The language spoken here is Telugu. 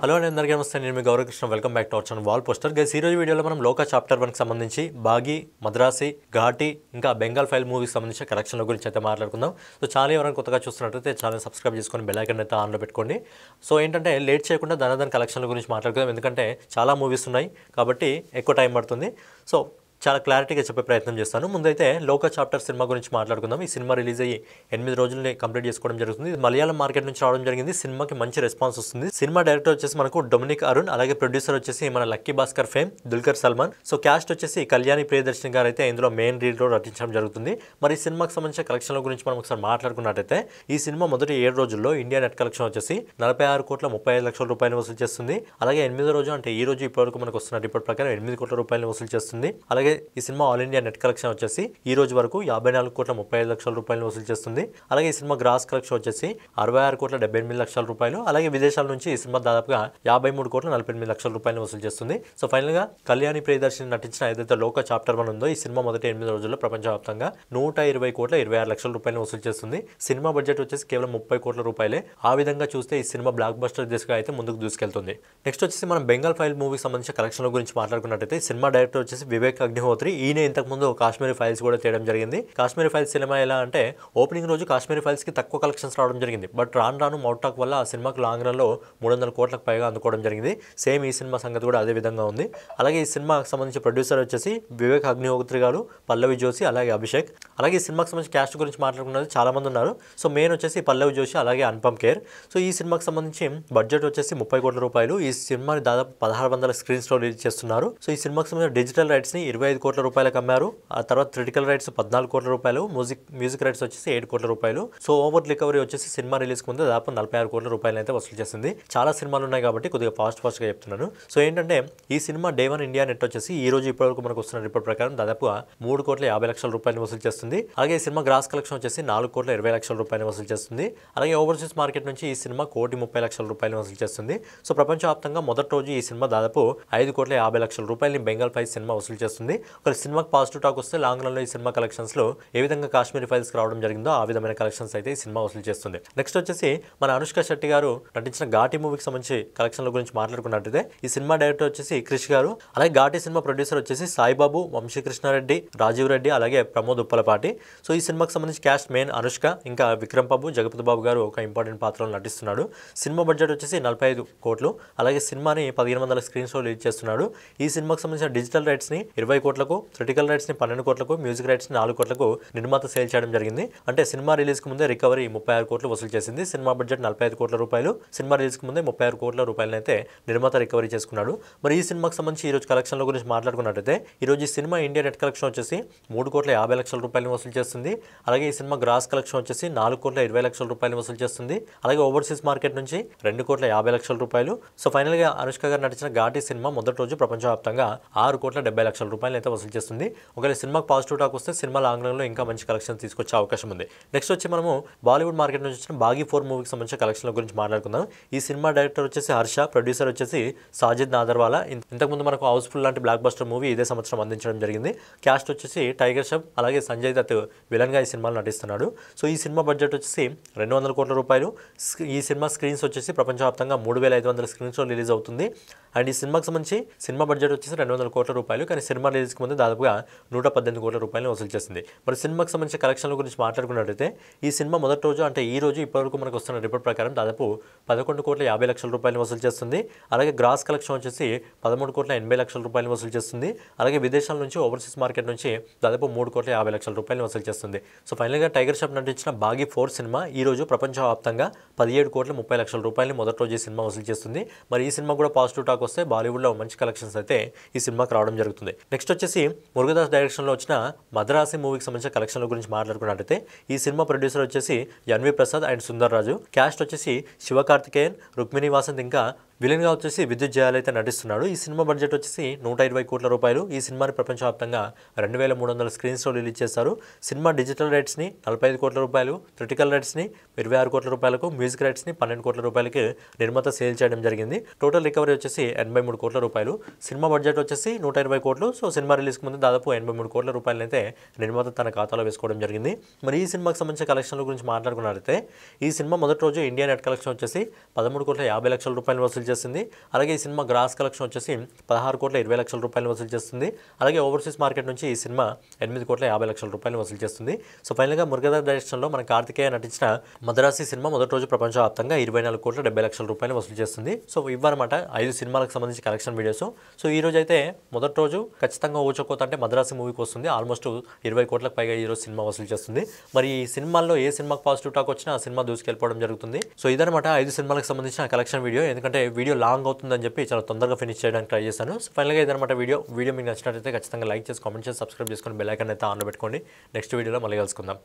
హలో అండి, అందరికీ నమస్తే. నేను మీ Gauravkrishna. Welcome back to our channel wall poster. Guys, ఈ రోజు వీడియోలో మనం లోకా చాప్టర్ 1 కి సంబంధించి బాగి, మద్రాసి, ఘాటి ఇంకా బెంగాల్ ఫైల్ మూవీకి సంబంధించిన కలెక్షన్ల గురించి అయితే మాట్లాడుకుందాం. సో ఛానల్ ఎవరైనా కొత్తగా చూస్తున్నట్లయితే ఛానల్ సబ్స్క్రైబ్ చేసుకొని బెల్ ఐకాన్ అయితే ఆన్లో పెట్టుకోండి. సో ఏంటంటే లేట్ చేయకుండా దాని కలెక్షన్ల గురించి మాట్లాడుకుందాం. ఎందుకంటే చాలా మూవీస్ ఉన్నాయి కాబట్టి ఎక్కువ టైం పడుతుంది. సో చాలా క్లారిటీగా చెప్పే ప్రయత్నం చేస్తాను. ముందైతే లోకా చాప్టర్ సినిమా గురించి మాట్లాడుకుందాం. ఈ సినిమా రిలీజ్ అయ్యి 8 రోజుల్ని కంప్లీట్ చేసుకోవడం జరుగుతుంది. మలయాళం మార్కెట్ నుంచి రావడం జరిగింది. సినిమాకి మంచి రెస్పాన్స్ వస్తుంది. సినిమా డైరెక్టర్ వచ్చేసి మనకు డొమినిక్ అరుణ్, అలాగే ప్రొడ్యూసర్ వచ్చేసి మన lucky Bhaskar fame Dulquer Salman. So caste వచ్చేసి కళ్యాణి ప్రియదర్శిని గారు అయితే ఇందులో మెయిన్ లీడ్ రోల్ నటించడం జరుగుతుంది. మరి ఈ సినిమాకి సంబంధించిన కలెక్షన్ల గురించి మనం ఒకసారి మాట్లాడుకున్నట్టయితే ఈ సినిమా మొదటి 7 రోజుల్లో ఇండియా నెట్ కలెక్షన్ వచ్చేసి 46,35,00,000 రూపాయలు వసూలు చేస్తుంది. అలాగే 8వ రోజు అంటే ఈ రోజు ఇప్పటివరకు మనకు వస్తున్న రిపోర్ట్ ప్రకారం 8 కోట్ల రూపాయలు వసూలు చేస్తుంది. అలాగే ఈ cinema all India net collection వచ్చేసి ఈ రోజు వరకు 54,35,00,000 రూపాయలు వసూలు చేస్తుంది. అలాగే ఈ సినిమా గ్రాస్ కలెక్షన్ వచ్చేసి 66,78,00,000 రూపాయలు. అలాగే విదేశాల నుంచి ఈ సినిమా దాదాపుగా 53,48,00,000 రూపాయలు వసూలు చేస్తుంది. సో ఫైనల్ గా కళ్యాణి ప్రియదర్శిని నటించిన ఏదైతే లోకా చాప్టర్ 1 ఉందో ఈ సినిమా మొదటి 8 రోజుల్లో ప్రపంచవ్యాప్తంగా 120,26,00,000 రూపాయలు వసూలు చేస్తుంది. సినిమా బడ్జెట్ వచ్చేసి కేవలం 30 కోట్ల రూపాయలే. ఆ విధంగా చూస్తే ఈ సినిమా బ్లాక్ బస్టర్ దిశగా అయితే ముందుకు దూసుకెళ్తుంది. నెక్స్ట్ వచ్చేసి మనం బెంగాల్ ఫైల్ మూవీకి సంబంధించిన కలెక్షన్ల గురించి మాట్లాడుకున్నట్టయితే సినిమా డైరెక్టర్ వచ్చేసి వివేక్ అగ్నిహోత్రి. ఈయన ఇంతకుముందు కాశ్మీరీ ఫైల్స్ కూడా చేయడం జరిగింది. కాశ్మీరీ ఫైల్స్ సినిమా ఎలా అంటే ఓపెనింగ్ రోజు కాశ్మీరీ ఫైల్స్ కి తక్కువ కలెక్షన్స్ రావడం జరిగింది. బట్ రాను మౌట్ టాక్ వల్ల ఆ సినిమాకు లాంగ్ రన్ లో 300 కోట్లకు పైగా అందుకోవడం జరిగింది. సేమ్ ఈ సినిమా సంగతి కూడా అదే విధంగా ఉంది. అలాగే ఈ సినిమాకి సంబంధించిన ప్రొడ్యూసర్ వచ్చేసి వివేక్ అగ్నిహోత్రి గారు, పల్లవి జోషి, అలాగే అభిషేక్. అలాగే ఈ సినిమాకి సంబంధించిన క్యాస్ట్ గురించి మాట్లాడుకున్నది చాలా మంది ఉన్నారు. సో మెయిన్ వచ్చేసి పల్లవి జోషి, అలాగే అనుపమ్ ఖేర్. సో ఈ సినిమాకి సంబంధించి బడ్జెట్ వచ్చేసి 30 కోట్ల రూపాయలు. ఈ సినిమాని దాదాపు 1600 స్క్రీన్స్ లో రిలీజ్ చేస్తున్నారు. సో ఈ సినిమాకి సంబంధించిన డిజిటల్ రైట్స్ ని 25 కోట్ల రూపాయలకు అమ్మారు. ఆ తర్వాత క్రిటికల్ రైట్స్ 14 కోట్ల రూపాయలు, మ్యూజిక్ రైట్స్ వచ్చేసి 7 కోట్ల రూపాయలు. సో ఓవర్ రికవరీ వచ్చేసి సినిమా రిలీజ్ కు ముందు దాదాపు 46 కోట్ల రూపాయలు అయితే వసూలు చేసింది. చాలా సినిమాలు ఉన్నాయి కాబట్టి కొద్దిగా ఫాస్ట్ గా చెప్తున్నాను. సో ఏంటంటే ఈ సినిమా డే 1 ఇండియా నెట్ వచ్చేసి ఈ రోజు ఇప్పటివరకు మనకు వస్తున్న రిపోర్ట్ ప్రకారం దాదాపుగా 3,50,00,000 రూపాయలు వసూలు చేస్తుంది. అలాగే ఈ సినిమా గ్రాస్ కలెక్షన్ వచ్చేసి 4,20,00,000 రూపాయలు వసూలు చేస్తుంది. అలాగే ఓవర్సీస్ మార్కెట్ నుంచి ఈ సినిమా 1,30,00,000 రూపాయలు వసూలు చేస్తుంది. సో ప్రపంచవ్యాప్తంగా మొదటి రోజు ఈ సినిమా దాదాపు 5,50,00,000 రూపాయలని బెంగాల్ ఫైల్ సినిమా వసూలు చేస్తుంది. ఒక సినిమాకి పాజిటివ్ టాక్ వస్తే లాంగ్ రన్ లో ఈ సినిమా కలెక్షన్స్ లో ఏ విధంగా కాశ్మీరీ ఫైల్స్ రావడం జరిగిందో ఆ విధమైన కలెక్షన్స్ అయితే ఈ సినిమా వసూలు చేస్తుంది. నెక్స్ట్ వచ్చేసి మన అనుష్క శెట్టి గారు నటించిన ఘాటి మూవీకి సంబంధించి కలెక్షన్ల గురించి మాట్లాడుకున్నట్టయితే ఈ సినిమా డైరెక్టర్ వచ్చేసి క్రిష్ గారు. అలాగే ఘాటి సినిమా ప్రొడ్యూసర్ వచ్చేసి సాయిబాబు, వంశీకృష్ణారెడ్డి, రాజీవ్ రెడ్డి, అలాగే ప్రమోద్ ఉప్పలపాటి. సో ఈ సినిమాకి సంబంధించి క్యాస్ట్ మెయిన్ అనుష్క, ఇంకా విక్రమ్ బాబు, జగపతి బాబు గారు ఒక ఇంపార్టెంట్ పాత్రలో నటిస్తున్నాడు. సినిమా బడ్జెట్ వచ్చేసి 45 కోట్లు. అలాగే సినిమాని 1500 స్క్రీన్స్ లో రిలీజ్ చేస్తున్నాడు. ఈ సినిమాకి సంబంధించిన డిజిటల్ రైట్స్ ని 20 కోట్లకు, క్రిటికల్ రైట్స్ ని 12 కోట్లకు, మ్యూజిక్ రైట్స్ ని 4 కోట్లకు నిర్మాత సేల్ చేయడం జరిగింది. అంటే సినిమా రిలీజ్ కు ముందే రికవరీ 36 కోట్లు వసూలు చేసింది. సినిమా బడ్జెట్ 45 కోట్ల రూపాయలు. సినిమా రిలీజ్ కు ముందే 36 కోట్ల రూపాయలను అయితే నిర్మాత రికవరీ చేసుకున్నాడు. మరి ఈ సినిమాకి సంబంధించి ఈ రోజు కలెక్షన్ల గురించి మాట్లాడుకున్నట్టయితే ఈ రోజు ఈ సినిమా ఇండియా నెట్ కలెక్షన్ వచ్చేసి 3,50,00,000 రూపాయలు వసూలు చేస్తుంది. అలాగే ఈ సినిమా గ్రాస్ కలెక్షన్ వచ్చేసి 4,20,00,000 రూపాయలు వసూలు చేస్తుంది. అలాగే ఓవర్సీస్ మార్కెట్ నుంచి 2,50,00,000 రూపాయలు. సో ఫైనల్ గా అనుష్క గారు నటించిన ఘాటి సినిమా మొదటి రోజు ప్రపంచవ్యాప్తంగా 6,70,00,000 రూపాయలు అయితే వసూలు చేస్తుంది. ఒకవేళ సినిమాకి పాజిటివ్ టాక్ వస్తే సినిమా లాంగ్ రన్ లో ఇంకా మంచి కలెక్షన్ తీసుకొచ్చే అవకాశం ఉంది. నెక్స్ట్ వచ్చి మనము బాలీవుడ్ మార్కెట్ నుంచి వచ్చిన బాగి 4 మూవీకి సంబంధించిన కలెక్షన్ల గురించి మాట్లాడుకుందాం. ఈ సినిమా డైరెక్టర్ వచ్చేసి హర్ష, ప్రొడ్యూసర్ వచ్చేసి సాజిద్ నాదర్వాలా. ఇంతకుముందు మనకు హౌస్ఫుల్ లాంటి బ్లాక్ బస్టర్ మూవీ ఇదే సంవత్సరం అందించడం జరిగింది. క్యాస్ట్ వచ్చేసి టైగర్ ష్రాఫ్, అలాగే సంజయ్ దత్ విలన్ గా ఈ సినిమాలో నటిస్తున్నాడు. సో ఈ సినిమా బడ్జెట్ వచ్చేసి 200 కోట్ల రూపాయలు. ఈ సినిమా స్క్రీన్స్ వచ్చేసి ప్రపంచవ్యాప్తంగా 3,500 స్క్రీన్స్ లో రిలీజ్ అవుతుంది. అండ్ ఈ సినిమాకి సంబంధించి సినిమా బడ్జెట్ వచ్చేసి 200 కోట్ల రూపాయలు. కానీ సినిమా రిలీజ్ కు ముందు దాదాపుగా 118 కోట్ల రూపాయలు వసూలు చేసింది. మరి సినిమాకి సంబంధించిన కలెక్షన్ల గురించి మాట్లాడుకున్నట్టయితే ఈ సినిమా మొదటి రోజు అంటే ఈ రోజు ఇప్పటివరకు మనకు వస్తున్న రిపోర్ట్ ప్రకారం దాదాపు 11,50,00,000 రూపాయలు వసూలు చేస్తుంది. అలాగే గ్రాస్ కలెక్షన్ వచ్చేసి 13,80,00,000 రూపాయలు వసూలు చేస్తుంది. అలాగే విదేశాల నుంచి ఓవర్సీస్ మార్కెట్ నుంచి దాదాపు 3,50,00,000 రూపాయలు వసూలు చేస్తుంది. సో ఫైనల్ గా టైగర్ ష్రాఫ్ నటించిన బాగి 4 సినిమా ఈ రోజు ప్రపంచవ్యాప్తంగా 17,30,00,000 రూపాయలు మొదటి రోజు ఈ సినిమా వసూలు చేస్తుంది. మరి ఈ సినిమా కూడా పాజిటివ్ టాక్ వస్తే బాలీవుడ్ లో మంచి కలెక్షన్స్ అయితే ఈ సినిమాకి రావడం జరుగుతుంది. నెక్స్ట్ వచ్చేసి మురుగదాస్ డైరెక్షన్ లో వచ్చిన మద్రాసి మూవీకి సంబంధించిన కలెక్షన్ల గురించి మాట్లాడుకున్నట్టయితే ఈ సినిమా ప్రొడ్యూసర్ వచ్చేసి NV Prasad and Sundar Raju. Cast వచ్చేసి శివకార్తికేయన్, రుక్మిణి వాసంత్, ఇంకా విలన్గా వచ్చేసి విద్యుత్ జయాలు అయితే నటిస్తున్నాడు. ఈ సినిమా బడ్జెట్ వచ్చేసి 120 కోట్ల రూపాయలు. ఈ సినిమాని ప్రపంచవ్యాప్తంగా 2,300 స్క్రీన్స్ లో రిలీజ్ చేశారు. సినిమా డిజిటల్ రైట్స్ ని 45 కోట్ల రూపాయలు, క్రిటికల్ రైట్స్ ని 26 కోట్ల రూపాయలకు, మ్యూజిక్ రైట్స్ ని 12 కోట్ల రూపాయలకి నిర్మాత సేల్ చేయడం జరిగింది. టోటల్ రికవరీ వచ్చేసి 83 కోట్ల రూపాయలు. సినిమా బడ్జెట్ వచ్చేసి 120 కోట్లు. సో సినిమా రిలీజ్ కు ముందు దాదాపు 83 కోట్ల రూపాయలు అయితే నిర్మాత తన ఖాతాలో వేసుకోవడం జరిగింది. మరి ఈ సినిమాకి సంబంధించిన కలెక్షన్ల గురించి మాట్లాడుకున్నట్లయితే ఈ సినిమా మొదటి రోజు ఇండియా నెట్ కలెక్షన్ వచ్చేసి 13,50,00,000 రూపాయలు వసూలు వసూలు చేస్తుంది. అలాగే ఈ సినిమా గ్రాస్ కలెక్షన్ వచ్చేసి 16,20,00,000 రూపాయలు వసూలు చేస్తుంది. అలాగే ఓవర్సీస్ మార్కెట్ నుంచి ఈ సినిమా 8,50,00,000 రూపాయలు వసూలు చేస్తుంది. సో ఫైనల్గా మురుగదాస్ డైరెక్షన్లో మన కార్తికేయ నటించిన మద్రాసి సినిమా మొదటి రోజు ప్రపంచవ్యాప్తంగా 24,70,00,000 రూపాయలు వసూలు చేస్తుంది. సో ఇవ్వనమాట 5 సినిమాలకు సంబంధించి కలెక్షన్ వీడియోస్. సో ఈ రోజు అయితే మొదటి రోజు ఖచ్చితంగా ఊచకోత అంటే మద్రాసి మూవీకి వస్తుంది. ఆల్మోస్ట్ 20 కోట్లకు పైగా ఈ రోజు సినిమా వసూలు చేస్తుంది. మరి ఈ సినిమాల్లో ఏ సినిమాకి పాజిటివ్ టాక్ వచ్చినా ఆ సినిమా దూసుకెళ్ళిపోవడం జరుగుతుంది. సో ఇదనమాట 5 సినిమాలకు సంబంధించిన కలెక్షన్ వీడియో. ఎందుకంటే వీడియో లాంగ్ అవుతుందని చెప్పి చాలా తొందరగా ఫినిష్ చేయడానికి ట్రై చేశాను. సో ఫైనల్గా ఇదనమాట వీడియో మీకు నచ్చినట్లయితే ఖచ్చితంగా లైక్ చేసి కామెంట్ చేసి సబ్స్క్రైబ్ చేసుకొని బెల్ ఐకాన్ అయితే ఆన్లో పెట్టుకోండి. నెక్స్ట్ వీడియోలో మళ్ళీ కలుసుకుందాం.